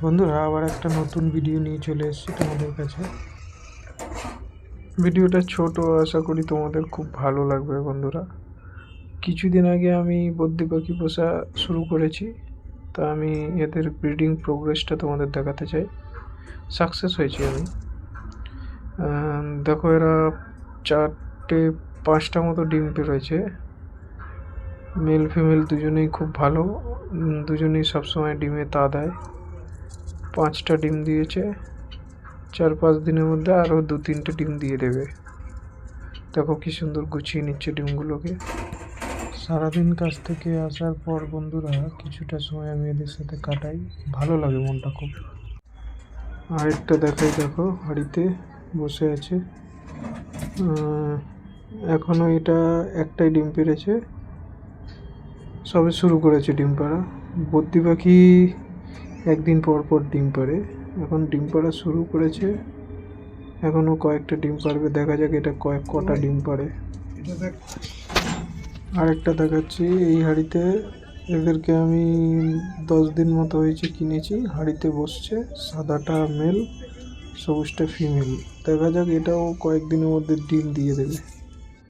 বন্ধুরা, আবার একটা নতুন ভিডিও নিয়ে চলে এসেছি তোমাদের কাছে। ভিডিওটা ছোট, আশা করি তোমাদের খুব ভালো লাগবে। বন্ধুরা, কিছুদিন আগে আমি বদ্রি পাখি পোষা শুরু করেছি, তা আমি এদের ব্রিডিং প্রোগ্রেসটা তোমাদের দেখাতে চাই। সাকসেস হয়েছি আমি। দেখো, এরা 4-5টা মতো ডিম পেড়েছে। মেল ফিমেল দুজনেই খুব ভালো, দুজনেই সবসময় ডিমে তা দেয়। 5টা ডিম দিয়েছে, 4-5 দিনের মধ্যে আরও 2-3টে ডিম দিয়ে দেবে। দেখো কি সুন্দর গুছিয়ে নিচ্ছে ডিমগুলোকে। সারাদিন কাছ থেকে আসার পর বন্ধুরা কিছুটা সময় আমি এদের সাথে কাটাই, ভালো লাগে মনটা খুব। আরেকটা দেখাই, দেখো হাঁড়িতে বসে আছে। এখনও এটা একটাই ডিম পেড়েছে, সবে শুরু করেছে ডিম পাড়া। বদ্রি পাখি একদিন পর পর ডিম পাড়ে, এখন ডিম পাড়া শুরু করেছে। এখনও কয়েকটা ডিম পারবে, দেখা যাক এটা কটা ডিম পারে। আরেকটা দেখাচ্ছি, এই হাঁড়িতে এদেরকে আমি 10 দিন মতো হয়েছে কিনেছি। হাঁড়িতে বসছে, সাদাটা মেল, সবুজটা ফিমেল। দেখা যাক এটাও কয়েকদিনের মধ্যে ডিম দিয়ে দেবে।